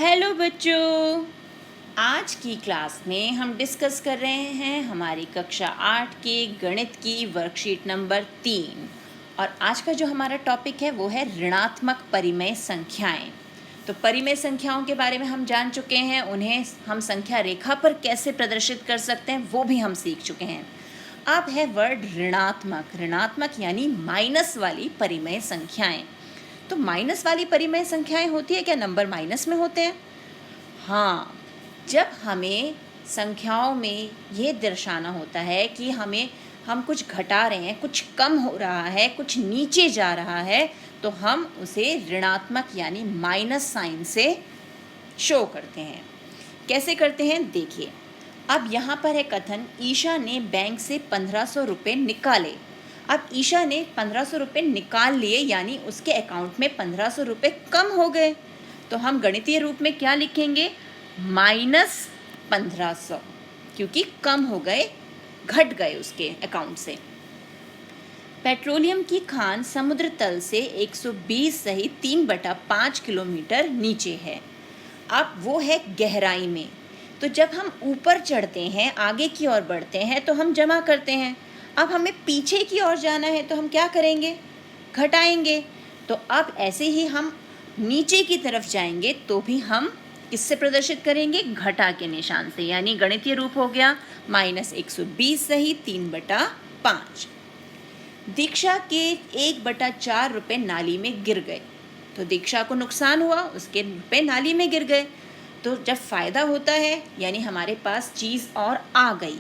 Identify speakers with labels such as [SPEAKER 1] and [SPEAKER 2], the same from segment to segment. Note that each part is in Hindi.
[SPEAKER 1] हेलो बच्चों, आज की क्लास में हम डिस्कस कर रहे हैं हमारी कक्षा 8 के गणित की वर्कशीट नंबर 3। और आज का जो हमारा टॉपिक है वो है ऋणात्मक परिमेय संख्याएं। तो परिमेय संख्याओं के बारे में हम जान चुके हैं, उन्हें हम संख्या रेखा पर कैसे प्रदर्शित कर सकते हैं वो भी हम सीख चुके हैं। अब है वर्ड ऋणात्मक। ऋणात्मक यानी माइनस वाली परिमेय संख्याएं। तो माइनस वाली परिमेय संख्याएं होती है क्या? नंबर माइनस में होते हैं। हाँ, जब हमें संख्याओं में ये दर्शाना होता है कि हम कुछ घटा रहे हैं, कुछ कम हो रहा है, कुछ नीचे जा रहा है, तो हम उसे ऋणात्मक यानी माइनस साइन से शो करते हैं। कैसे करते हैं देखिए। अब यहाँ पर है कथन, ईशा ने बैंक से 1500 रुपये निकाले। अब ईशा ने 1500 रुपये निकाल लिए, यानी उसके अकाउंट में 1500 रुपये कम हो गए। तो हम गणितीय रूप में क्या लिखेंगे? -1500, क्योंकि कम हो गए, घट गए उसके अकाउंट से। पेट्रोलियम की खान समुद्र तल से 120 सहित 3/5 किलोमीटर नीचे है। अब वो है गहराई में। तो जब हम ऊपर चढ़ते हैं, आगे की ओर बढ़ते हैं, तो हम जमा करते हैं। अब हमें पीछे की ओर जाना है तो हम क्या करेंगे? घटाएंगे। तो अब ऐसे ही हम नीचे की तरफ जाएंगे तो भी हम किससे प्रदर्शित करेंगे? घटा के निशान से, यानी गणितीय रूप हो गया -120 सहित 3/5। दीक्षा के 1/4 रुपये नाली में गिर गए। तो दीक्षा को नुकसान हुआ, उसके रुपये नाली में गिर गए। तो जब फ़ायदा होता है यानी हमारे पास चीज़ और आ गई,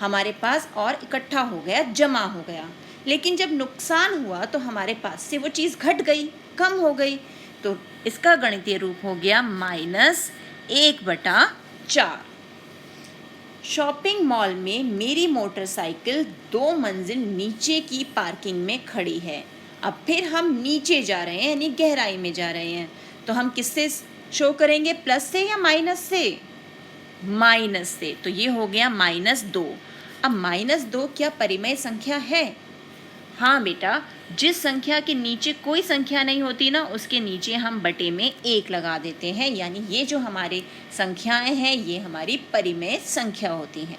[SPEAKER 1] हमारे पास और इकट्ठा हो गया, जमा हो गया। लेकिन जब नुकसान हुआ तो हमारे पास से वो चीज़ घट गई, कम हो गई। तो इसका गणितीय रूप हो गया -1/4। शॉपिंग मॉल में मेरी मोटरसाइकिल 2 मंजिल नीचे की पार्किंग में खड़ी है। अब फिर हम नीचे जा रहे हैं, यानी गहराई में जा रहे हैं। तो हम किससे शो करेंगे? प्लस से या माइनस से? माइनस से। तो ये हो गया -2। अब -2 क्या परिमेय संख्या है? हाँ बेटा, जिस संख्या के नीचे कोई संख्या नहीं होती ना, उसके नीचे हम बटे में 1 लगा देते हैं, यानी ये जो हमारे संख्याएं हैं ये हमारी परिमेय संख्या होती हैं।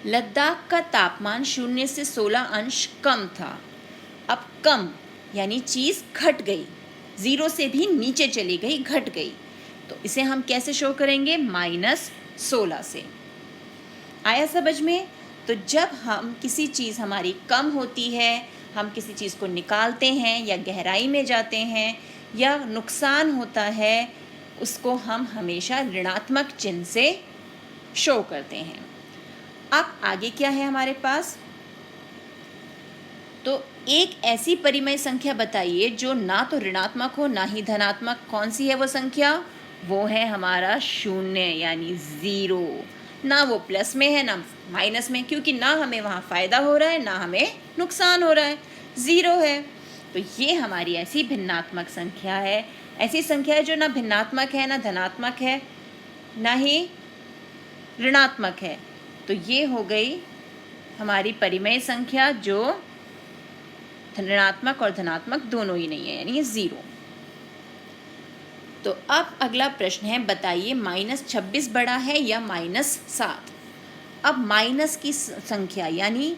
[SPEAKER 1] लद्दाख का तापमान 0 से 16 अंश कम था। अब कम यानी चीज़ घट गई, 0 से भी नीचे चली गई, घट गई। तो इसे हम कैसे शो करेंगे? -16 से। आया समझ में? तो जब हम किसी चीज़ हमारी कम होती है, हम किसी चीज़ को निकालते हैं या गहराई में जाते हैं या नुकसान होता है, उसको हम हमेशा ऋणात्मक चिन्ह से शो करते हैं। अब आगे क्या है हमारे पास? तो एक ऐसी परिमेय संख्या बताइए जो ना तो ऋणात्मक हो ना ही धनात्मक। कौन सी है वो संख्या? वो है हमारा 0 यानी 0। ना वो प्लस में है ना माइनस में, क्योंकि ना हमें वहाँ फ़ायदा हो रहा है ना हमें नुकसान हो रहा है, 0 है। तो ये हमारी ऐसी भिन्नात्मक संख्या है, ऐसी संख्या है जो ना भिन्नात्मक है, ना धनात्मक है, ना ही ऋणात्मक है। तो ये हो गई हमारी परिमेय संख्या जो ऋणात्मक और धनात्मक दोनों ही नहीं है, यानी 0। तो अब अगला प्रश्न है, बताइए -26 बड़ा है या -7? अब माइनस की संख्या यानी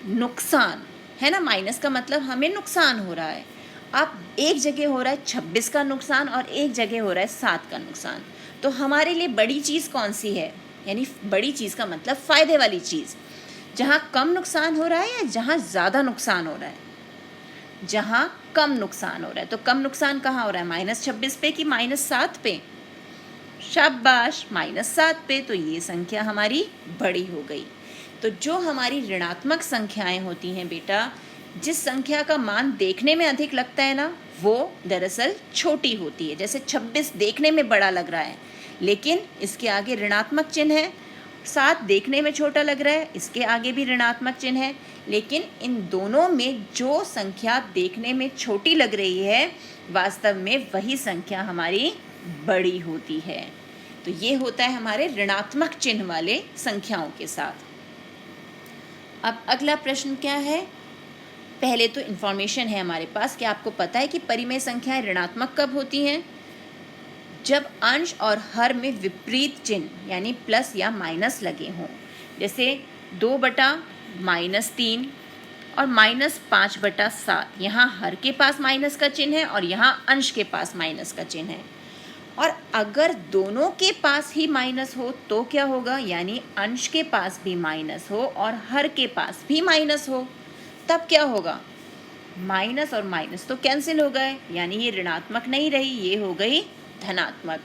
[SPEAKER 1] नुकसान है ना, माइनस का मतलब हमें नुकसान हो रहा है। अब एक जगह हो रहा है 26 का नुकसान और एक जगह हो रहा है 7 का नुकसान। तो हमारे लिए बड़ी चीज़ कौन सी है? यानी बड़ी चीज़ का मतलब फ़ायदे वाली चीज़, जहाँ कम नुकसान हो रहा है या जहाँ ज़्यादा नुकसान हो रहा है? जहाँ कम नुकसान हो रहा है। तो कम नुकसान कहाँ हो रहा है? -26 पे कि -7 पे? शाबाश, -7 पे। तो ये संख्या हमारी बड़ी हो गई। तो जो हमारी ऋणात्मक संख्याएं होती हैं बेटा, जिस संख्या का मान देखने में अधिक लगता है ना, वो दरअसल छोटी होती है। जैसे 26 देखने में बड़ा लग रहा है, लेकिन इसके आगे ऋणात्मक चिन्ह है। 7 देखने में छोटा लग रहा है, इसके आगे भी ऋणात्मक चिन्ह है। लेकिन इन दोनों में जो संख्या देखने में छोटी लग रही है, वास्तव में वही संख्या हमारी बड़ी होती है। तो ये होता है हमारे ऋणात्मक चिन्ह वाले संख्याओं के साथ। अब अगला प्रश्न क्या है? पहले तो इन्फॉर्मेशन है हमारे पास कि आपको पता है कि परिमेय संख्याएं ऋणात्मक कब होती हैं? जब अंश और हर में विपरीत चिन्ह यानी प्लस या माइनस लगे हों, जैसे 2/-3 और -5/7। यहाँ हर के पास माइनस का चिन्ह है और यहाँ अंश के पास माइनस का चिन्ह है। और अगर दोनों के पास ही माइनस हो तो क्या होगा, यानी अंश के पास भी माइनस हो और हर के पास भी माइनस हो, तब क्या होगा, माइनस और माइनस तो कैंसिल हो गए, यानी ये ऋणात्मक नहीं रही, ये हो गई धनात्मक।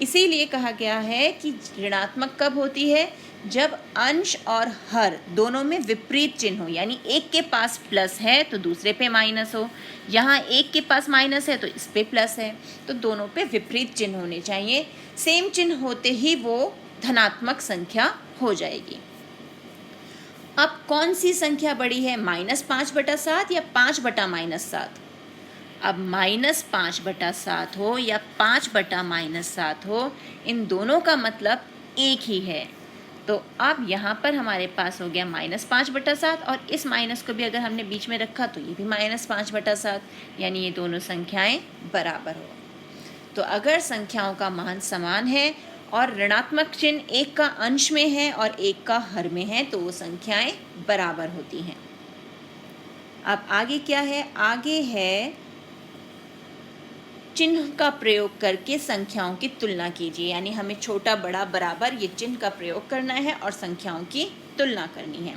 [SPEAKER 1] इसीलिए कहा गया है कि ऋणात्मक कब होती है, जब अंश और हर दोनों में विपरीत चिन्ह हो, यानी एक के पास प्लस है तो दूसरे पे माइनस हो, यहाँ एक के पास माइनस है तो इस पे प्लस है, तो दोनों पे विपरीत चिन्ह होने चाहिए। सेम चिन्ह होते ही वो धनात्मक संख्या हो जाएगी। अब कौन सी संख्या बड़ी है, -5/7 या 5/-7? अब -5/7 हो या 5/-7 हो, इन दोनों का मतलब एक ही है। तो अब यहाँ पर हमारे पास हो गया -5/7 और इस माइनस को भी अगर हमने बीच में रखा तो ये भी -5/7, यानी ये दोनों संख्याएं बराबर हो। तो अगर संख्याओं का मान समान है और ऋणात्मक चिन्ह एक का अंश में है और एक का हर में है तो वो संख्याएं बराबर होती हैं। अब आगे क्या है, आगे है चिन्ह का प्रयोग करके संख्याओं की तुलना कीजिए, यानी हमें छोटा बड़ा बराबर ये चिन्ह का प्रयोग करना है और संख्याओं की तुलना करनी है।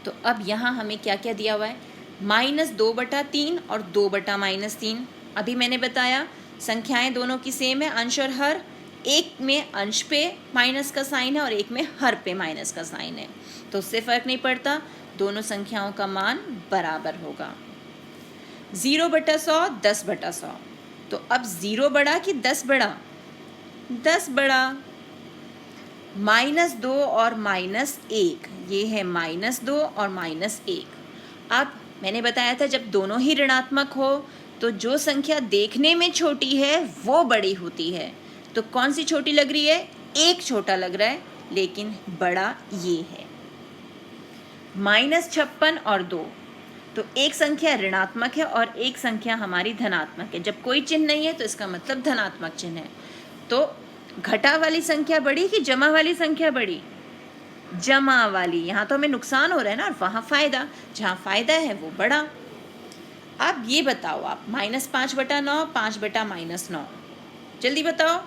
[SPEAKER 1] तो अब यहाँ हमें क्या क्या दिया हुआ है, -2/3 और 2/-3। अभी मैंने बताया संख्याएं दोनों की सेम है, अंश और हर, एक में अंश पे माइनस का साइन है और एक में हर पे माइनस का साइन है, तो उससे फ़र्क नहीं पड़ता, दोनों संख्याओं का मान बराबर होगा। 0/100, 10/100। तो अब 0 बड़ा कि 10 बड़ा, 10 बड़ा। -2 और -1, ये है -2 और -1। अब मैंने बताया था जब दोनों ही ऋणात्मक हो तो जो संख्या देखने में छोटी है वो बड़ी होती है। तो कौन सी छोटी लग रही है, 1 छोटा लग रहा है, लेकिन बड़ा ये है। -56 और 2, तो एक संख्या ऋणात्मक है और एक संख्या हमारी धनात्मक है। जब कोई चिन्ह नहीं है तो इसका मतलब धनात्मक चिन्ह है। तो घटा वाली संख्या बड़ी कि जमा वाली संख्या बड़ी, जमा वाली। यहाँ तो हमें नुकसान हो रहा है ना, और वहाँ फ़ायदा, जहाँ फ़ायदा है वो बड़ा। अब ये बताओ आप, -5/9, 5/-9, जल्दी बताओ।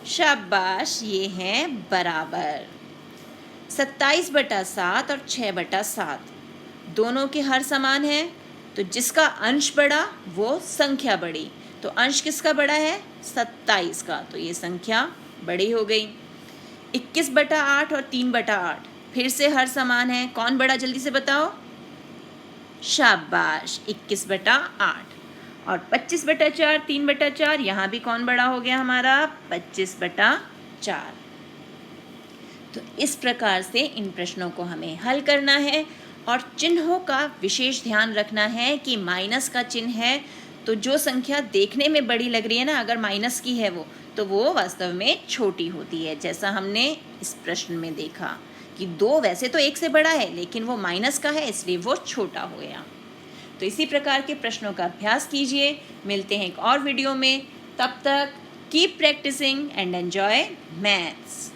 [SPEAKER 1] शाबाश, ये हैं बराबर। 27/7 और 6/7 दोनों के हर समान है, तो जिसका अंश बड़ा वो संख्या बड़ी। तो अंश किसका बड़ा है, 27 का, तो ये संख्या बड़ी हो गई। 21/8 और 3/8 फिर से हर समान है, कौन बड़ा, जल्दी से बताओ। शाबाश, 21/8। और 25/4, 3/4, यहाँ भी कौन बड़ा हो गया हमारा, 25/4। तो इस प्रकार से इन प्रश्नों को हमें हल करना है और चिन्हों का विशेष ध्यान रखना है कि माइनस का चिन्ह है तो जो संख्या देखने में बड़ी लग रही है ना, अगर माइनस की है वो, तो वो वास्तव में छोटी होती है, जैसा हमने इस प्रश्न में देखा कि 2 वैसे तो 1 से बड़ा है लेकिन वो माइनस का है इसलिए वो छोटा हो गया। तो इसी प्रकार के प्रश्नों का अभ्यास कीजिए। मिलते हैं एक और वीडियो में, तब तक keep practicing and enjoy maths.